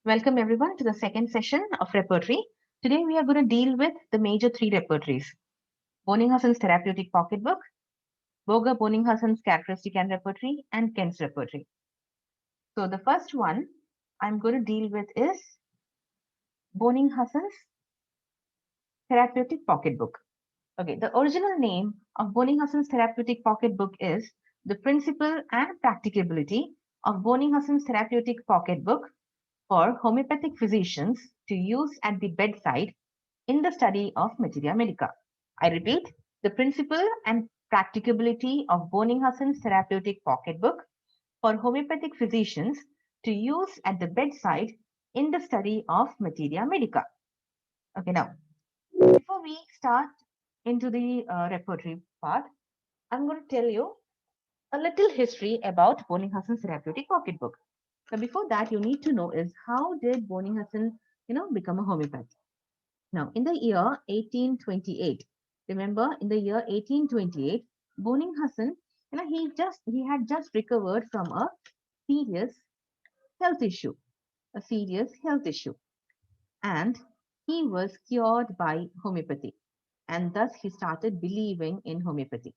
Welcome everyone to the second session of repertory. Today we are going to deal with the major three repertories. Boenninghausen's Therapeutic Pocketbook, Boger Boenninghausen's Characteristic and Repertory, and Kent's Repertory. So the first one I'm going to deal with is Boenninghausen's Therapeutic Pocketbook. Okay, the original name of Boenninghausen's Therapeutic Pocketbook is The Principle and Practicability of Boenninghausen's Therapeutic Pocketbook for homeopathic physicians to use at the bedside in the study of materia medica. I repeat, the principle and practicability of Boenninghausen's therapeutic pocketbook for homeopathic physicians to use at the bedside in the study of materia medica. Okay, now, before we start into the repertory part, I'm going to tell you a little history about Boenninghausen's therapeutic pocketbook. So before that, you need to know is how did Boenninghausen, become a homeopath? Now, in the year 1828, remember, in the year 1828, Boenninghausen, he had just recovered from a serious health issue, a serious health issue, and he was cured by homeopathy, and thus he started believing in homeopathy.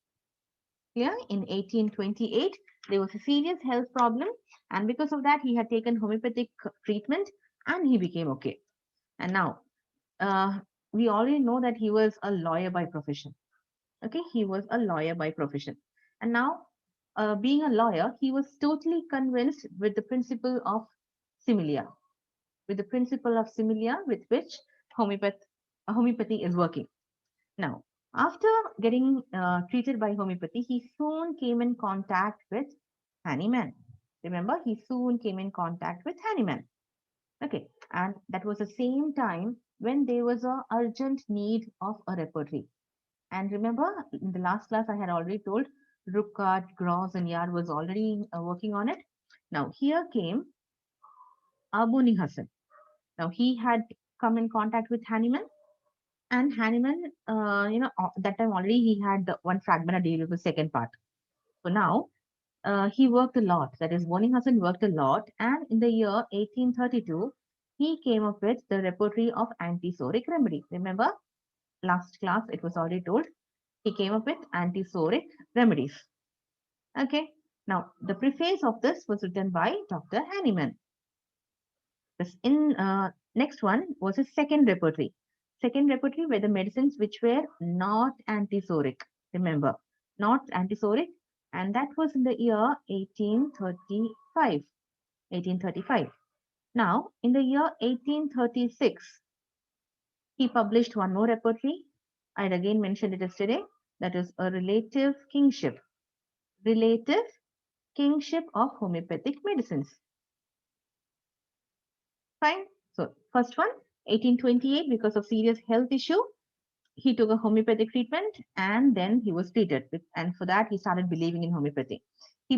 Here in 1828, there was a serious health problem, and because of that, he had taken homeopathic treatment, and he became okay. And now, uh, we already know that he was a lawyer by profession. Okay, he was a lawyer by profession. And now, being a lawyer, he was totally convinced with the principle of similia, with which homeopathy is working. Now, after getting treated by homeopathy, he soon came in contact with Hahnemann. Remember, he soon came in contact with Hahnemann. Okay, and that was the same time when there was a urgent need of a repertory. And remember, in the last class, I had already told Ruppert, Gross, and Yar was already working on it. Now, here came Boenninghausen. Now, he had come in contact with Hahnemann, and Hahnemann, that time already he had the one fragment a deal with the second part. So now, he worked a lot. That is, Boenninghausen worked a lot, and in the year 1832, he came up with the repertory of antisoric remedy. Remember, last class it was already told he came up with antisoric remedies. Okay. Now, the preface of this was written by Dr. Hahnemann. This next one was his second repertory. Second repertory were the medicines which were not antisoric. Remember, not antisoric, and that was in the year 1835. 1835. Now, in the year 1836, he published one more repertory. I had again mentioned it yesterday. That is a relative kingship. Relative kingship of homeopathic medicines. Fine. So, first one, 1828, because of serious health issue, he took a homeopathic treatment and then he was treated with, and for that he started believing in homeopathy. He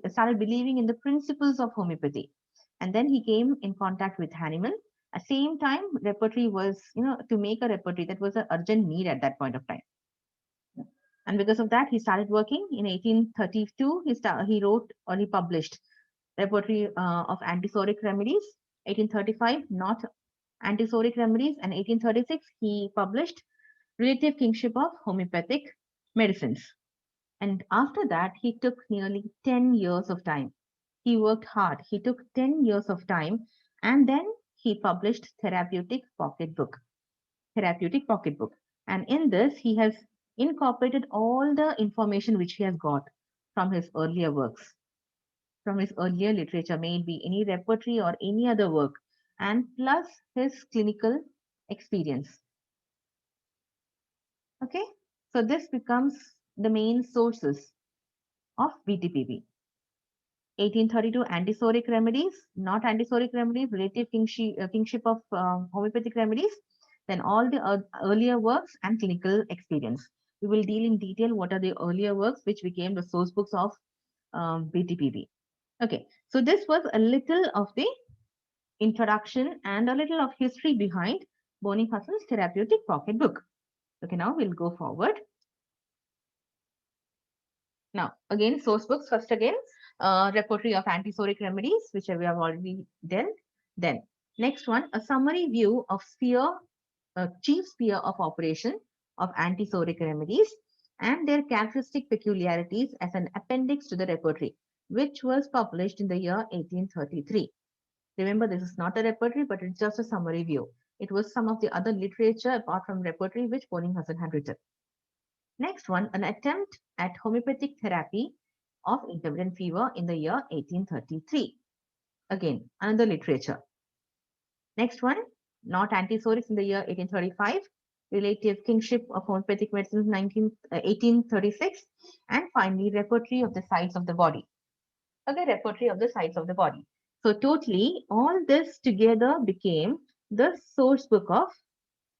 started believing in the principles of homeopathy, and then he came in contact with Hahnemann. At the same time, repertory was, to make a repertory, that was an urgent need at that point of time. And because of that, he started working. In 1832, he wrote or he published repertory of antisoric remedies. 1835, not antisoric remedies, and 1836, he published relative kingship of homeopathic medicines. And after that, he took nearly 10 years of time. He worked hard. He took 10 years of time, and then he published Therapeutic Pocketbook. Therapeutic Pocketbook. And in this, he has incorporated all the information which he has got from his earlier works, from his earlier literature, may it be any repertory or any other work, and plus his clinical experience. Okay, so this becomes the main sources of BTPP. 1832 antisoric remedies, not antisoric remedies, relative kingship of homeopathic remedies, then all the earlier works and clinical experience. We will deal in detail what are the earlier works which became the source books of BTPP. Okay, so this was a little of the introduction and a little of history behind Boenninghausen's therapeutic pocketbook. Okay, now we'll go forward. Now, again, source books first again, repertory of antisoric remedies, which we have already dealt. Then next one, a summary view of chief sphere of operation of antisoric remedies and their characteristic peculiarities as an appendix to the repertory, which was published in the year 1833. Remember, this is not a repertory, but it's just a summary view. It was some of the other literature apart from repertory which Boenninghausen had written. Next one, an attempt at homeopathic therapy of intermittent fever in the year 1833. Again, another literature. Next one, not antisorics in the year 1835, relative kingship of homeopathic medicine 1836, and finally, repertory of the sites of the body. Okay, repertory of the sites of the body. So totally, all this together became the source book of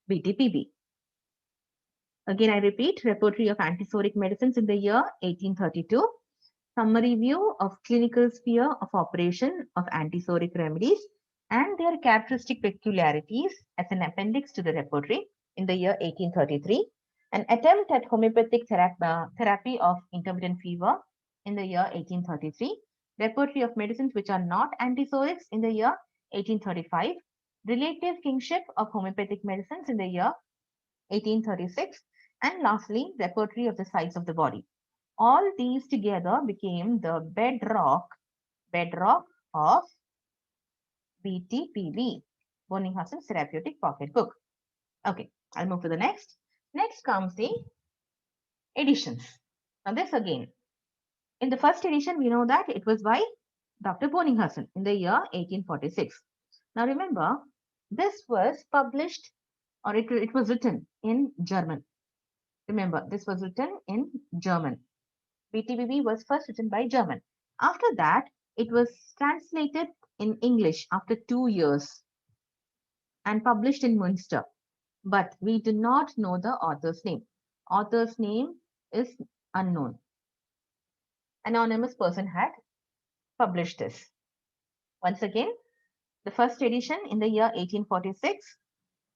BTPB. Again, I repeat, repertory of antisoric medicines in the year 1832, summary view of clinical sphere of operation of antisoric remedies and their characteristic peculiarities as an appendix to the repertory in the year 1833, an attempt at homeopathic therapy of intermittent fever in the year 1833, repertory of medicines which are not antisorics in the year 1835, relative kingship of homeopathic medicines in the year 1836, and lastly, repertory of the sites of the body. All these together became the bedrock of BTPB, Boenninghausen Therapeutic Pocketbook. Okay, I'll move to the next. Next comes the editions. Now this again, in the first edition, we know that it was by Dr. Boenninghausen in the year 1846. Now remember, this was published or it was written in German. Remember, this was written in German. BTBB was first written by German. After that, it was translated in English after 2 years and published in Munster. But we do not know the author's name. Author's name is unknown. Anonymous person had published this. Once again, the first edition in the year 1846,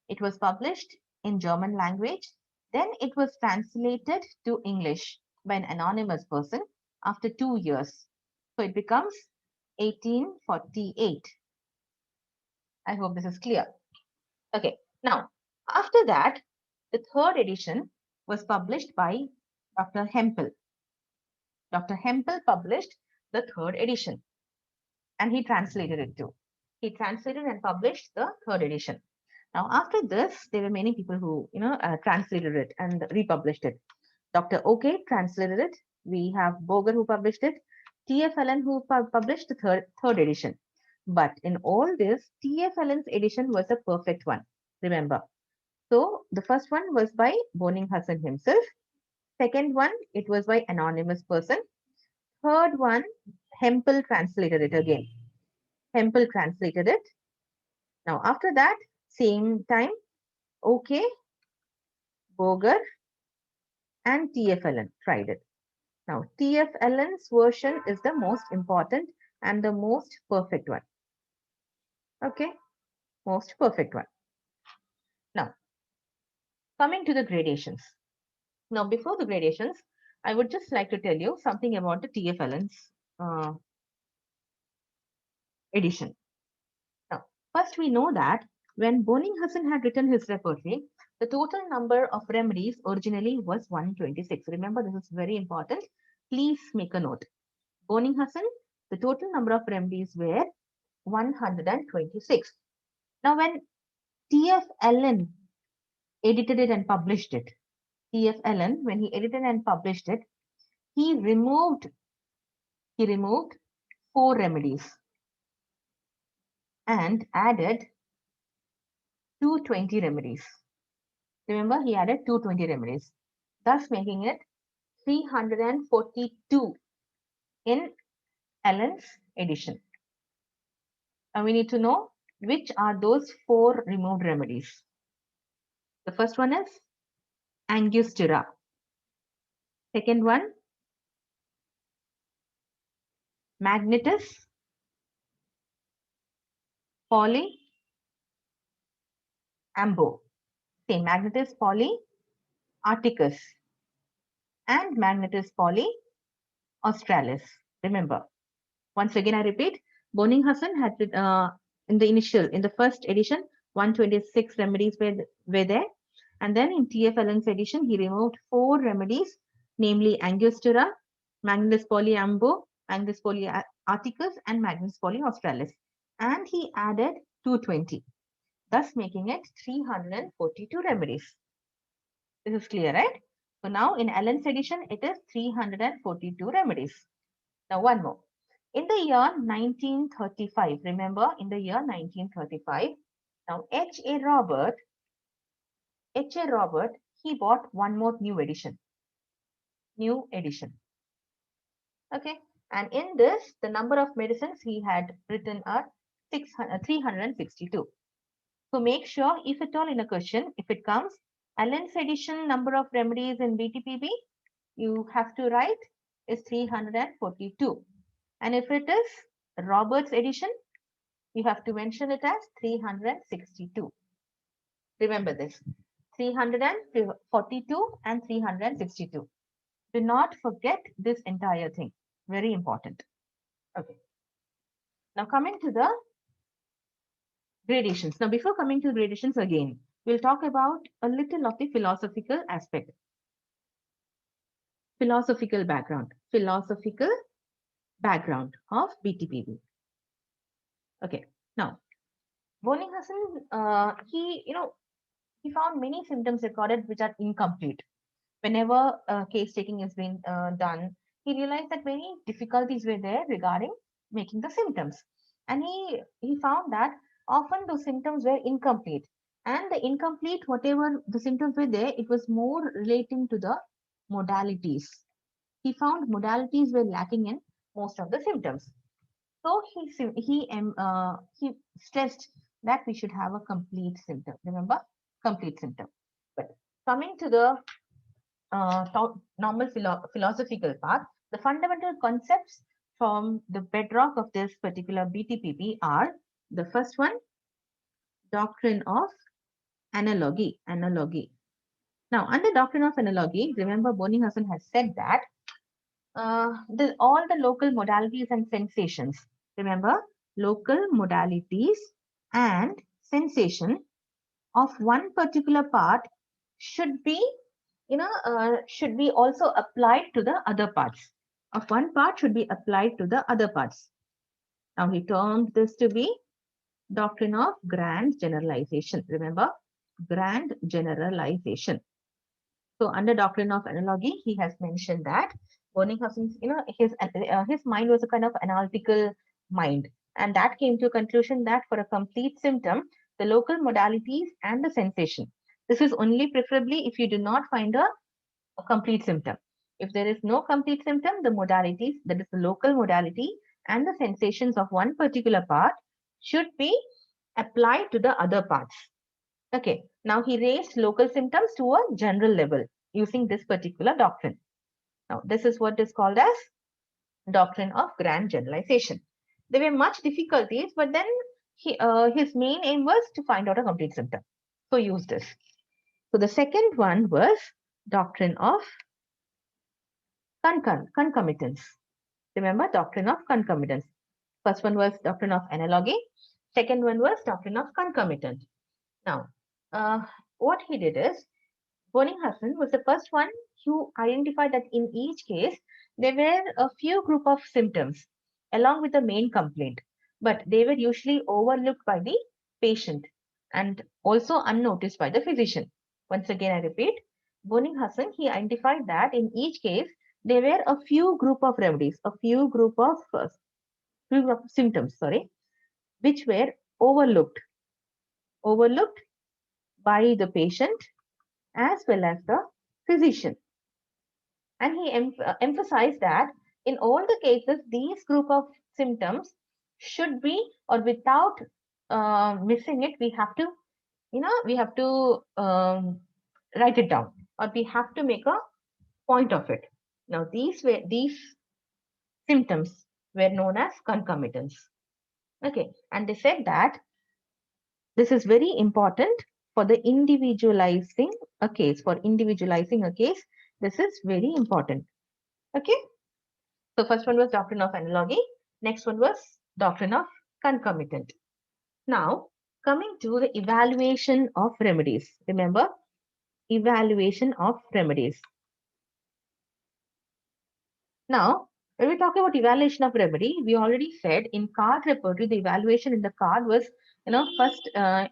it was published in German language. Then it was translated to English by an anonymous person after 2 years. So it becomes 1848. I hope this is clear. Okay, now after that, the third edition was published by Dr. Hempel. Dr. Hempel published the third edition and he translated it too. He translated and published the third edition. Now, after this, there were many people who, translated it and republished it. Dr. OK translated it. We have Boger who published it. T.F. Allen who published the third edition. But in all this, T.F. Allen's edition was a perfect one. Remember. So the first one was by Boenninghausen himself. Second one, it was by anonymous person. Third one, Hempel translated it again. Hempel translated it. Now, after that, same time, OK, Boger, and T.F. Allen tried it. Now, T.F. Allen's version is the most important and the most perfect one. Okay, most perfect one. Now, coming to the gradations. Now, before the gradations, I would just like to tell you something about the T.F. Allen's edition. Now, first we know that when Boenninghausen had written his repertory, the total number of remedies originally was 126. Remember, this is very important. Please make a note. Boenninghausen, the total number of remedies were 126. Now, when T.F. Allen edited it and published it, T.F. Allen, when he edited and published it, he removed 4 remedies and added 220 remedies. Remember, he added 220 remedies, thus making it 342 in Allen's edition. Now we need to know which are those 4 removed remedies. The first one is Angustura. Second one, Magnetus, Poly, Ambo. Same, Magnetus Poly, Articus, and Magnetus Poly, Australis. Remember, once again I repeat, Boenninghausen had in the first edition, 126 remedies were there. And then in T.F. Allen's edition, he removed 4 remedies, namely Angostura, Magnus polyambo, Magnus polyarticus, and Magnus polyaustralis. And he added 220, thus making it 342 remedies. This is clear, right? So now in Allen's edition, it is 342 remedies. Now one more. In the year 1935, remember in the year 1935, now H.A. Robert, he bought one more new edition. Okay. And in this, the number of medicines he had written are 362. So make sure, if at all in a question, if it comes, Allen's edition number of remedies in BTPB, you have to write is 342. And if it is Robert's edition, you have to mention it as 362. Remember this, 342 and 362. Do not forget this entire thing. Very important. Okay. Now coming to the gradations. Now before coming to gradations again, we'll talk about a little of the philosophical aspect. Philosophical background of BTPB. Okay. Now, Boenninghausen, he found many symptoms recorded which are incomplete. Whenever case taking is being done, he realized that many difficulties were there regarding making the symptoms. And he found that often those symptoms were incomplete. And the incomplete, whatever the symptoms were there, it was more relating to the modalities. He found modalities were lacking in most of the symptoms. So he stressed that we should have a complete symptom. Remember, complete symptom. But coming to the normal philosophical part, the fundamental concepts from the bedrock of this particular BTPP are the first one, doctrine of analogy. Now, under doctrine of analogy, remember Boenninghausen has said that all the local modalities and sensations, remember, local modalities and sensation of one particular part should be also applied to the other parts. Of one part should be applied to the other parts. Now he termed this to be doctrine of grand generalization. Remember, grand generalization. So under doctrine of analogy, he has mentioned that Boenninghausen's, his mind was a kind of analytical mind, and that came to a conclusion that for a complete symptom, the local modalities and the sensation. This is only preferably if you do not find a complete symptom. If there is no complete symptom, the modalities, that is the local modality and the sensations of one particular part should be applied to the other parts. Okay, now he raised local symptoms to a general level using this particular doctrine. Now, this is what is called as doctrine of grand generalization. There were much difficulties, but then his main aim was to find out a complete symptom. So use this. So the second one was doctrine of concomitance. Remember, doctrine of concomitance. First one was doctrine of analogy. Second one was doctrine of concomitant. Now, what he did is, Boenninghausen was the first one who identified that in each case, there were a few group of symptoms along with the main complaint, but they were usually overlooked by the patient and also unnoticed by the physician. Once again, I repeat, Boenninghausen, he identified that in each case, there were a few group of remedies, a few group of symptoms, which were overlooked by the patient as well as the physician. And he emphasized that in all the cases, these group of symptoms should be, or without missing it, we have to write it down, or we have to make a point of it. Now, these symptoms were known as concomitants. Okay, and they said that this is very important for the individualizing a case. This is very important. Okay. So first one was doctrine of analogy. Next one was doctrine of concomitant. Now, coming to the evaluation of remedies. Remember, evaluation of remedies. Now, when we talk about evaluation of remedy, we already said in card repertory, the evaluation in the card was, first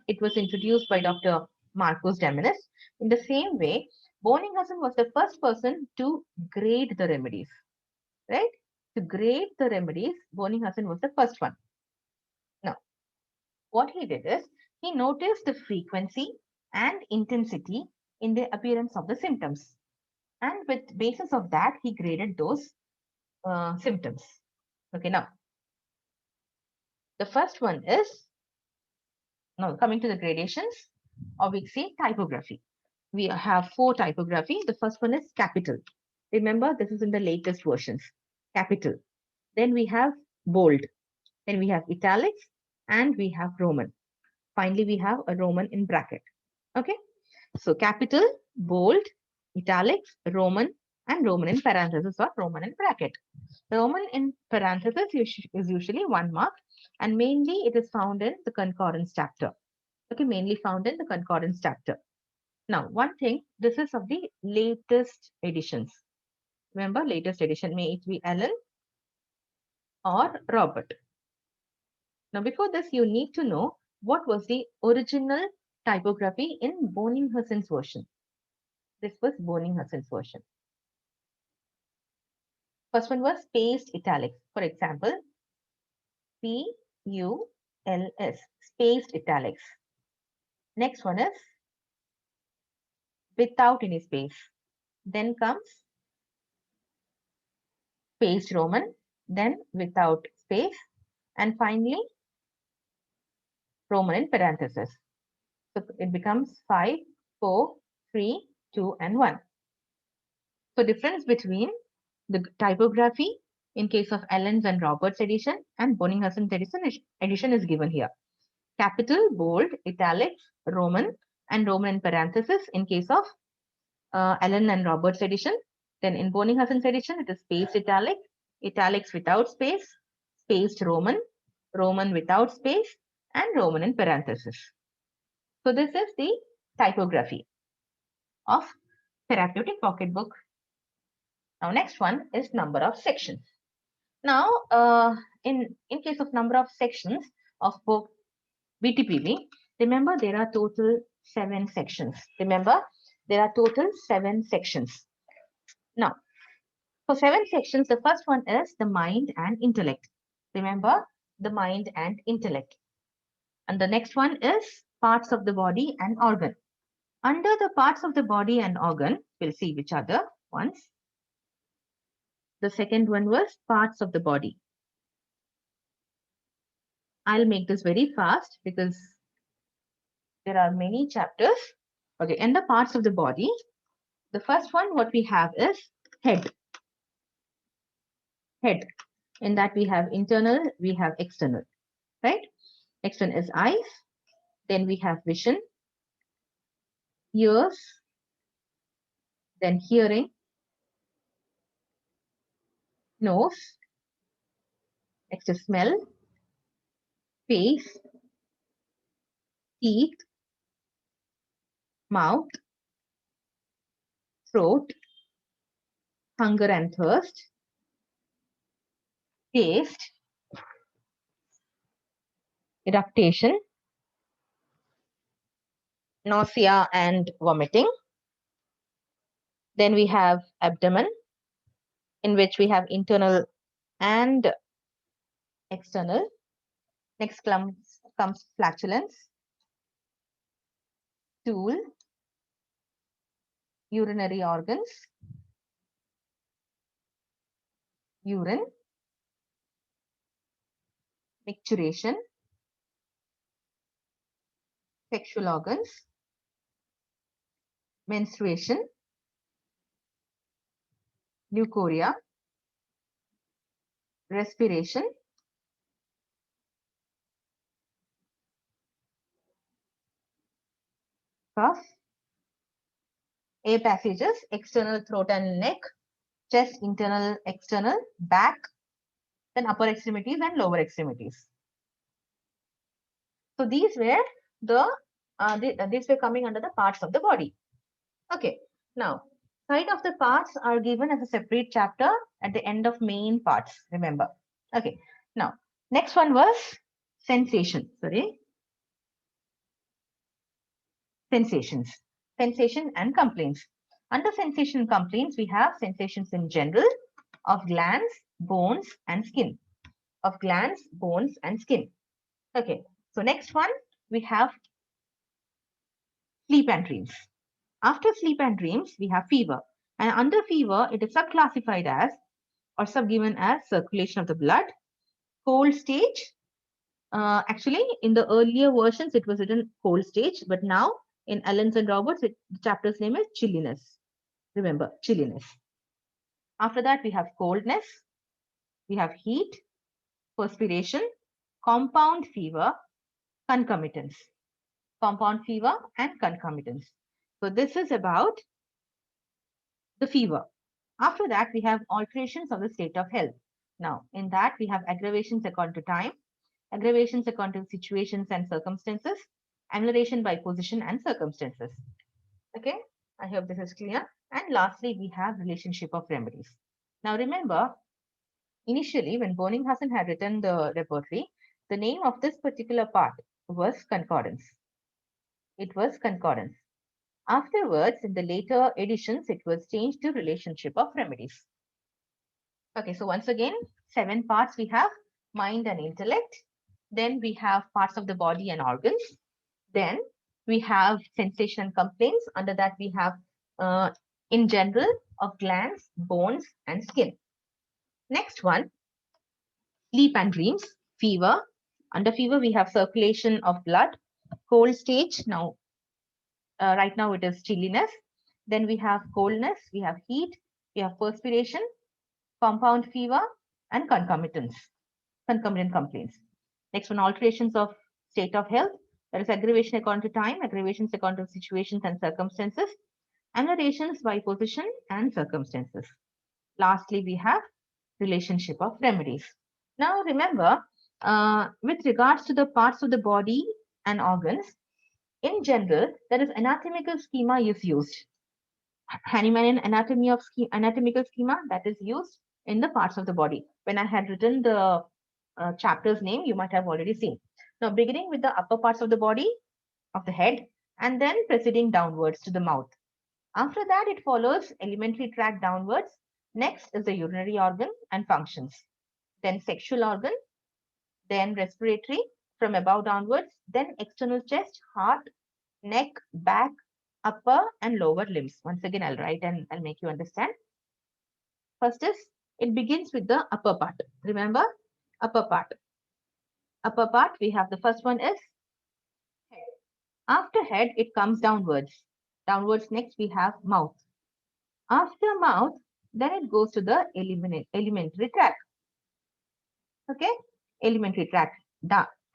it was introduced by Dr. Marcos Dominis. In the same way, Boenninghausen was the first person to grade the remedies, right? To grade the remedies, Boenninghausen was the first one. Now, what he did is, he noticed the frequency and intensity in the appearance of the symptoms. And with basis of that, he graded those symptoms. Okay, now the first one is, now coming to the gradations, or we say typography. We have 4 typography. The first one is capital. Remember, this is in the latest versions. Capital. Then we have bold. Then we have italics, and we have Roman. Finally, we have a Roman in bracket. Okay, so capital, bold, italics, Roman, and Roman in parenthesis or Roman in bracket. Roman in parenthesis is usually 1 mark, and mainly it is found in the concordance chapter. Okay, mainly found in the concordance chapter. Now, one thing, this is of the latest editions. Remember, latest edition, may it be Ellen or Robert. Now, before this, you need to know what was the original typography in Boenninghausen's version. This was Boenninghausen's version. First one was spaced italics. For example, P-U-L-S, spaced italics. Next one is without any space. Then comes spaced Roman, then without space, and finally Roman in parenthesis. So it becomes 5, 4, 3, 2, and 1. So difference between the typography in case of Allen's and Roberts edition and Boenninghausen's edition is given here. Capital, bold, italics, Roman, and Roman in parenthesis in case of Allen and Roberts edition. Then in Boenninghausen's edition, it is spaced italic, italics without space, spaced Roman, Roman without space, and Roman in parenthesis. So this is the typography of therapeutic pocketbook. Now next one is number of sections. Now in case of number of sections of book BTPV, remember there are total 7 sections. Remember there are total 7 sections. Now for 7 sections, the first one is the mind and intellect. Remember the mind and intellect. And the next one is parts of the body and organ. Under the parts of the body and organ, we'll see which other ones. The second one was parts of the body. I'll make this very fast because there are many chapters. Okay, and the parts of the body. The first one, what we have is head. Head. In that we have internal, we have external, right? External is eyes. Then we have vision, ears, then hearing, nose, next is smell, face, teeth, mouth, throat, hunger and thirst, taste, eructation, nausea and vomiting. Then we have abdomen, in which we have internal and external. Next comes flatulence, stool, urinary organs, urine, micturition, sexual organs, menstruation, leukorrhea, respiration, cough, air passages, external throat and neck, chest, internal, external, back, then upper extremities and lower extremities. So these were these were coming under the parts of the body. Okay. Now, side of the parts are given as a separate chapter at the end of main parts. Remember. Okay. Now, next one was sensation. Sorry, sensations, sensation and complaints. Under sensation and complaints, we have sensations in general of glands, bones, and skin. Of glands, bones, and skin. Okay. So next one, we have sleep and dreams. After sleep and dreams, we have fever. And under fever, it is subclassified as or subgiven as circulation of the blood, cold stage. Actually, in the earlier versions, it was written cold stage, but now in Allens and Roberts, the chapter's name is chilliness. Remember, chilliness. After that, we have coldness, we have heat, perspiration, compound fever, concomitants. Compound fever and concomitants. So this is about the fever. After that, we have alterations of the state of health. Now, in that, we have aggravations according to time, aggravations according to situations and circumstances, amelioration by position and circumstances. Okay, I hope this is clear. And lastly, we have relationship of remedies. Now, remember, initially, when Boenninghausen had written the repertory, the name of this particular part was concordance. It was concordance. Afterwards, in the later editions, it was changed to relationship of remedies. Okay, so once again, 7 parts we have: mind and intellect. Then we have parts of the body and organs. Then we have sensation and complaints. Under that, we have in general of glands, bones, and skin. Next one, sleep and dreams, fever. Under fever, we have circulation of blood, cold stage. Now, right now it is chilliness. Then we have coldness, we have heat, we have perspiration, compound fever, and concomitant complaints. Next one, alterations of state of health. There is aggravation according to time, aggravations according to situations and circumstances, ameliorations by position and circumstances. Lastly, we have relationship of remedies. Now, remember, with regards to the parts of the body and organs, in general, there is anatomical schema is used. Hahnemannian anatomical schema that is used in the parts of the body. When I had written the chapter's name, you might have already seen. Now, beginning with the upper parts of the body, of the head, and then proceeding downwards to the mouth. After that, it follows alimentary tract downwards. Next is the urinary organ and functions. Then sexual organ, then respiratory from above downwards, then external chest, heart, neck, back, upper and lower limbs. Once again, I'll write and I'll make you understand. First is, it begins with the upper part. Remember, upper part. Upper part, we have the first one is head. After head, it comes downwards. Downwards next, we have mouth. After mouth, then it goes to the alimentary tract. Okay, alimentary tract,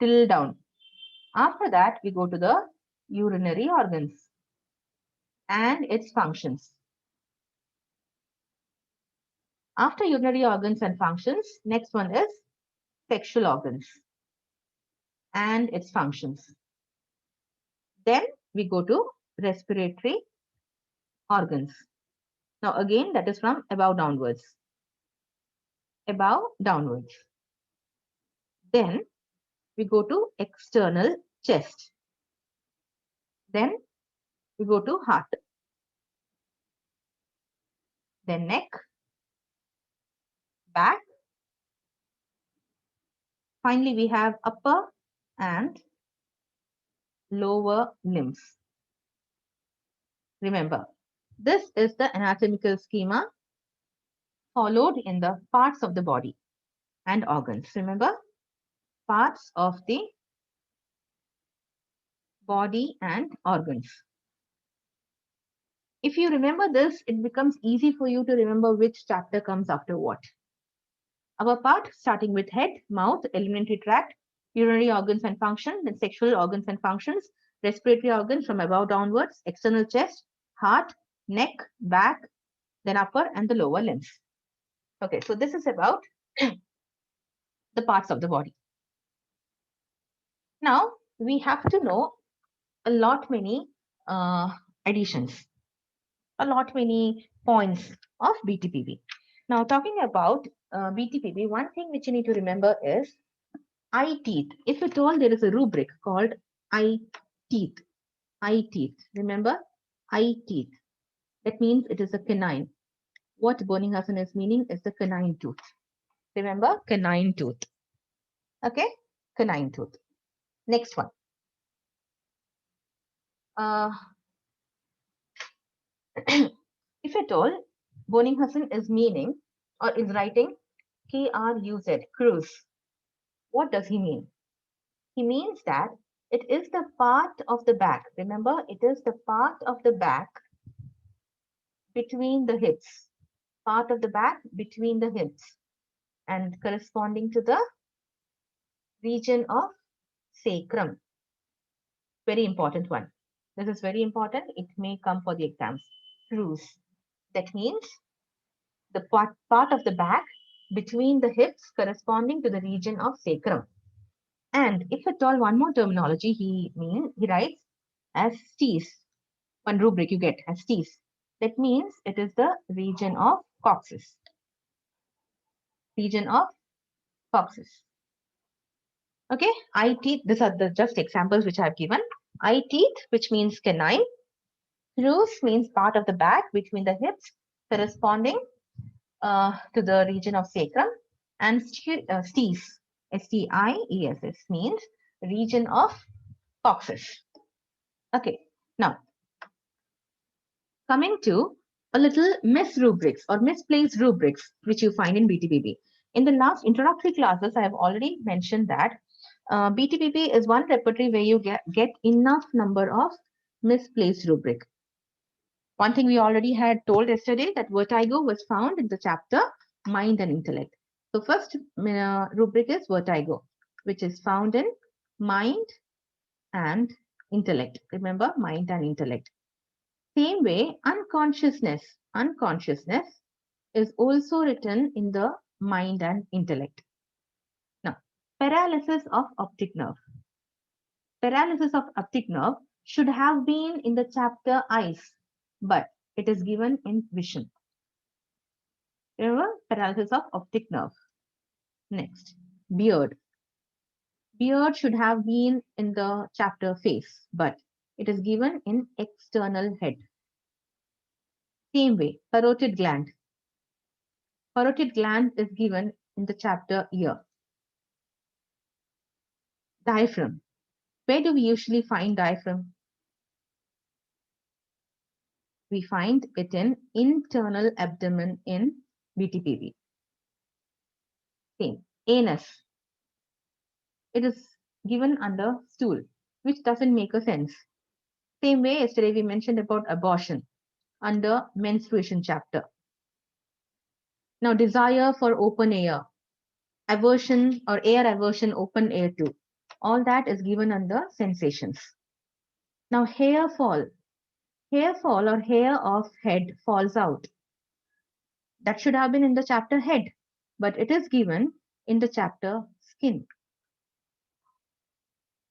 till down. After that, we go to the urinary organs and its functions. After urinary organs and functions, next one is sexual organs and its functions. Then we go to respiratory organs. Now again, that is from above downwards. Above downwards. Then we go to external chest. Then we go to heart. Then neck, back. Finally, we have upper and lower limbs. Remember, this is the anatomical schema followed in the parts of the body and organs. Remember, parts of the body and organs. If you remember this, it becomes easy for you to remember which chapter comes after what. Our part, starting with head, mouth, alimentary tract, urinary organs and functions, then sexual organs and functions, respiratory organs from above downwards, external chest, heart, neck, back, then upper and the lower limbs. Okay, so this is about the parts of the body. Now, we have to know a lot many additions, a lot many points of BTPP. Now, talking about BTPP, one thing which you need to remember is eye teeth. If at all there is a rubric called eye teeth, eye teeth. Remember, eye teeth. That means it is a canine. What Boenninghausen is meaning is the canine tooth. Remember, canine tooth. Okay, canine tooth. Next one. Uh, if at all, Boenninghausen is meaning or is writing KRUZ, cruise. What does he mean? He means that it is the part of the back. Remember, it is the part of the back between the hips. Part of the back between the hips and corresponding to the region of sacrum. Very important one. This is very important. It may come for the exams. Cruise. That means the part of the back between the hips corresponding to the region of sacrum. And if at all, one more terminology he writes as stees. One rubric you get as stees. That means it is the region of coccyx. Region of coccyx. Okay, eye teeth. These are the just examples which I have given. Eye teeth, which means canine. Crus means part of the back between the hips, corresponding to the region of sacrum. And stees, STIESS, means region of coccyx. Okay, now coming to a little rubrics or misplaced rubrics, which you find in BTPP. In the last introductory classes, I have already mentioned that BTPP is one repertory where you get enough number of misplaced rubric. One thing we already had told yesterday that vertigo was found in the chapter Mind and Intellect. So first rubric is vertigo, which is found in Mind and Intellect. Remember, Mind and Intellect. Same way, unconsciousness is also written in the Mind and Intellect. Now, paralysis of optic nerve. Paralysis of optic nerve should have been in the chapter Eyes, but it is given in Vision. Remember, paralysis of optic nerve. Next, beard. Beard should have been in the chapter Face, but it is given in external head. Same way, parotid gland. Parotid gland is given in the chapter Ear. Diaphragm. Where do we usually find diaphragm? We find it in internal abdomen in BTPP. Same. Anus. It is given under stool, which doesn't make a sense. Same way, yesterday we mentioned about abortion under menstruation chapter. Now, desire for open air, aversion or air aversion, open air too. All that is given under sensations. Now, hair fall or hair of head falls out. That should have been in the chapter head, but it is given in the chapter skin.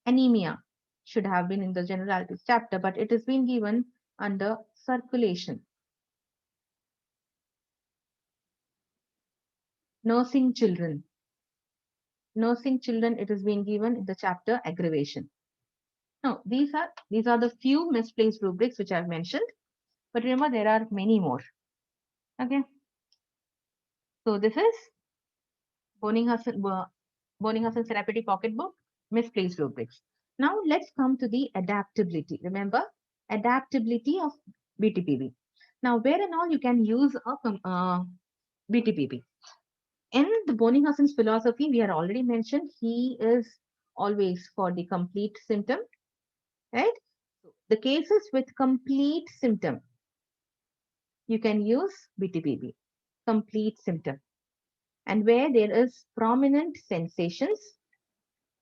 Anemia should have been in the generalities chapter, but it has been given under circulation. Nursing children. Nursing children, it has been given in the chapter aggravation. Now, these are the few misplaced rubrics which I've mentioned, but remember there are many more. Okay. So this is Boenninghausen Therapeutic Pocketbook, misplaced rubrics. Now let's come to the adaptability. Remember, adaptability of BTPP. Now, where and all you can use a BTPP. In the Boenninghausen's philosophy, we had already mentioned he is always for the complete symptom, right? So the cases with complete symptom, you can use BTPP, complete symptom. And where there is prominent sensations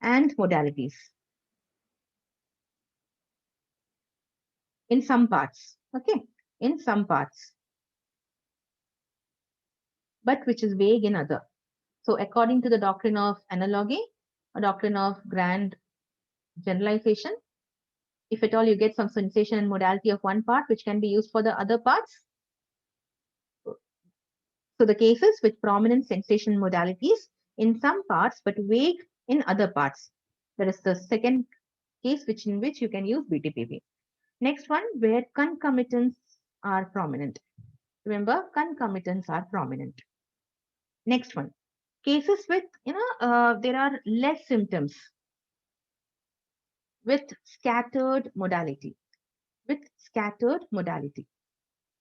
and modalities. In some parts, okay? In some parts. But which is vague in other. So according to the doctrine of analogy, a doctrine of grand generalization. If at all you get some sensation and modality of one part, which can be used for the other parts. So the cases with prominent sensation modalities in some parts, but vague in other parts. That is the second case in which you can use BTPP. Next one, where concomitants are prominent. Remember, concomitants are prominent. Next one, cases with, there are less symptoms with scattered modality. With scattered modality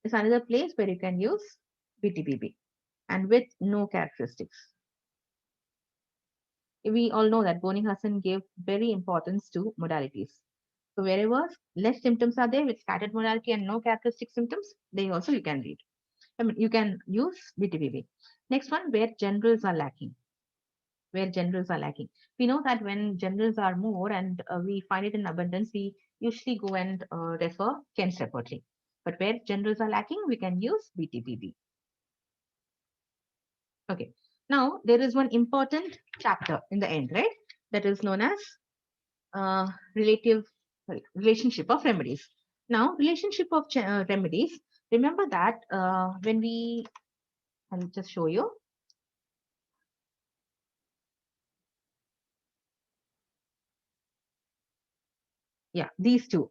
is another place where you can use BTPP, and with no characteristics. We all know that Boenninghausen gave very importance to modalities. So wherever less symptoms are there with scattered modality and no characteristic symptoms, they also you can read. I mean, you can use BTPP. Next one, where generals are lacking. Where generals are lacking. We know that when generals are more and we find it in abundance, we usually go and refer Kent's repertory. But where generals are lacking, we can use BTPP. Okay. Now, there is one important chapter in the end, right? That is known as relationship of remedies. Now, relationship of remedies. Remember that when we, I'll just show you. Yeah, these two.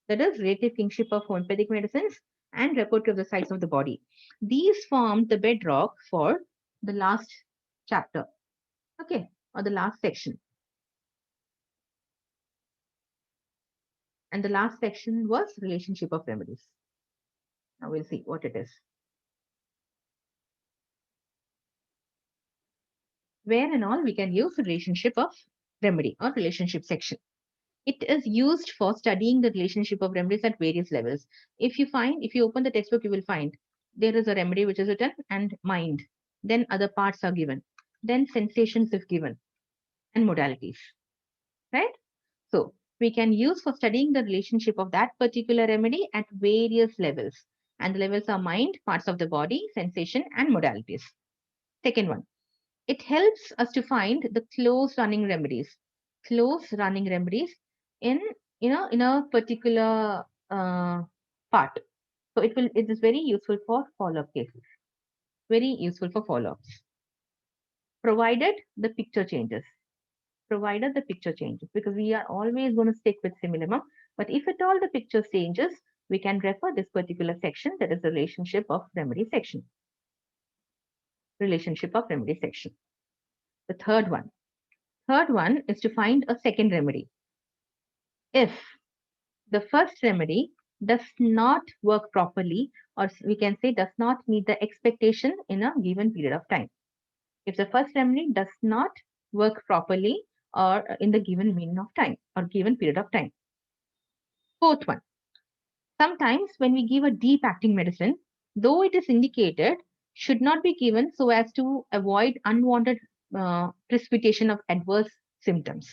That is relative kingship of homeopathic medicines and repertory of the sites of the body. These form the bedrock for the last chapter, okay, or the last section. And the last section was relationship of remedies. Now we'll see what it is. Where and all we can use relationship of remedy or relationship section. It is used for studying the relationship of remedies at various levels. If you open the textbook, you will find there is a remedy which is written and mind. Then other parts are given. Then sensations is given and modalities, right? So we can use for studying the relationship of that particular remedy at various levels. And the levels are mind, parts of the body, sensation, and modalities. Second one, it helps us to find the close running remedies. Close running remedies in in a particular part. So it is very useful for follow-up cases. Very useful for follow-ups. Provided the picture changes. Provided the picture changes, because we are always going to stick with simillimum. But if at all the picture changes, we can refer this particular section, that is the relationship of remedy section. Relationship of remedy section. The third one is to find a second remedy. If the first remedy does not work properly, or we can say does not meet the expectation in a given period of time. If the first remedy does not work properly or in the given mean of time or given period of time. Fourth one, sometimes when we give a deep acting medicine, though it is indicated, should not be given so as to avoid unwanted precipitation of adverse symptoms.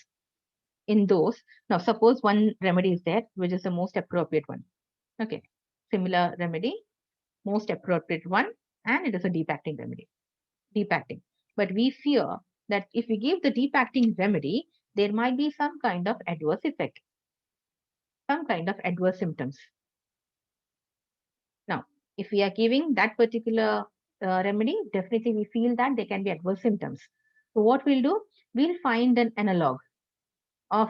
In those, now suppose one remedy is there, which is the most appropriate one. Okay, similar remedy, most appropriate one, and it is a deep acting remedy. Deep acting. But we fear that if we give the deep acting remedy, there might be some kind of adverse effect, some kind of adverse symptoms. Now, if we are giving that particular remedy, definitely we feel that there can be adverse symptoms. So what we'll do, we'll find an analog of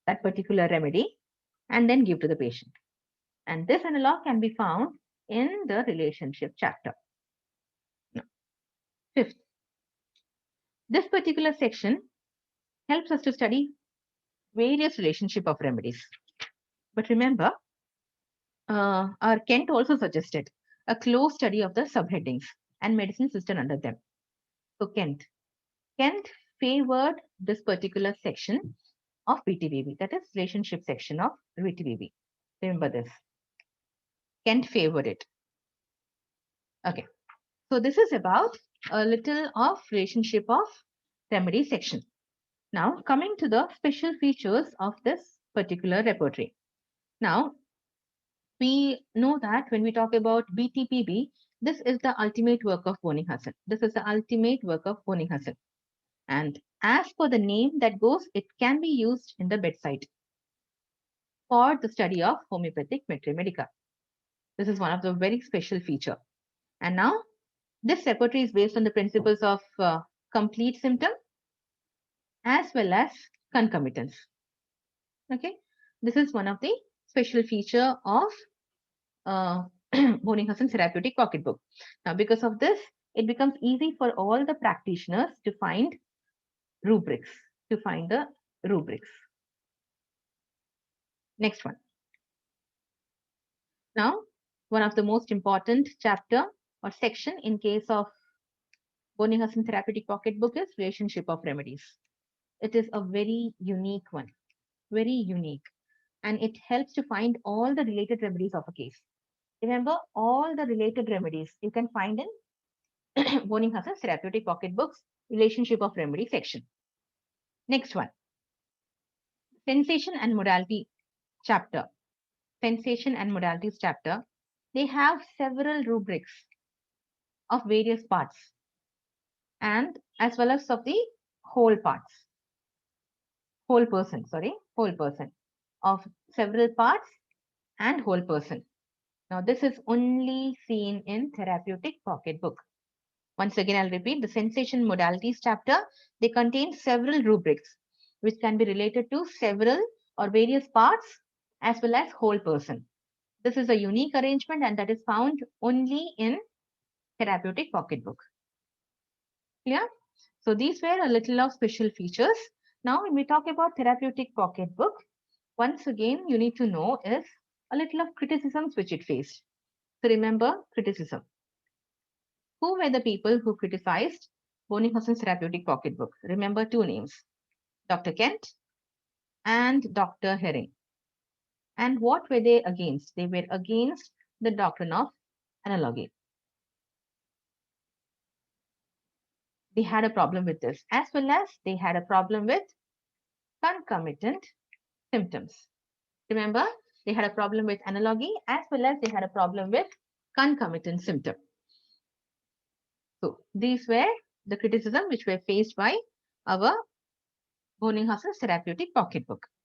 that particular remedy and then give to the patient. And this analog can be found in the relationship chapter. Now, fifth, this particular section helps us to study various relationship of remedies. But remember, our Kent also suggested a close study of the subheadings and medicine system under them. So Kent favored this particular section of BTBB, that is relationship section of BTBB. Remember this. Kent favored it. Okay. So this is about a little of relationship of remedy section. Now coming to the special features of this particular repertory. Now we know that when we talk about BTPB, this is the ultimate work of Boenninghausen. This is the ultimate work of Boenninghausen. And As per the name that goes, it can be used in the bedside for the study of homeopathic materia medica. This is one of the very special feature. And now this repertory is based on the principles of complete symptom as well as concomitance. Okay, this is one of the special feature of Boenninghausen Therapeutic Pocketbook. Now, because of this, it becomes easy for all the practitioners to find rubrics, to find the rubrics. Next one. Now, one of the most important chapter or section in case of Boenninghausen Therapeutic Pocketbook is relationship of remedies. It is a very unique one, very unique, and it helps to find all the related remedies of a case. Remember, all the related remedies you can find in Boenninghausen Therapeutic Pocketbook's relationship of remedy section. Next one, sensation and modality chapter. Sensation and modalities chapter. They have several rubrics of various parts and as well as of the whole parts. Whole person of several parts and whole person. Now, this is only seen in Therapeutic Pocketbook. Once again, I'll repeat the sensation modalities chapter. They contain several rubrics which can be related to several or various parts as well as whole person. This is a unique arrangement and that is found only in Therapeutic Pocketbook. Clear? So these were a little of special features. Now, when we talk about Therapeutic Pocketbook, once again, you need to know is a little of criticisms which it faced. So remember criticism. Who were the people who criticized Boenninghausen's Therapeutic Pocketbook? Remember two names, Dr. Kent and Dr. Herring. And what were they against? They were against the doctrine of analogy. They had a problem with this, as well as they had a problem with concomitant symptoms. Remember, they had a problem with analogy, as well as they had a problem with concomitant symptom. So these were the criticism which were faced by our Boenninghausen's Therapeutic Pocketbook.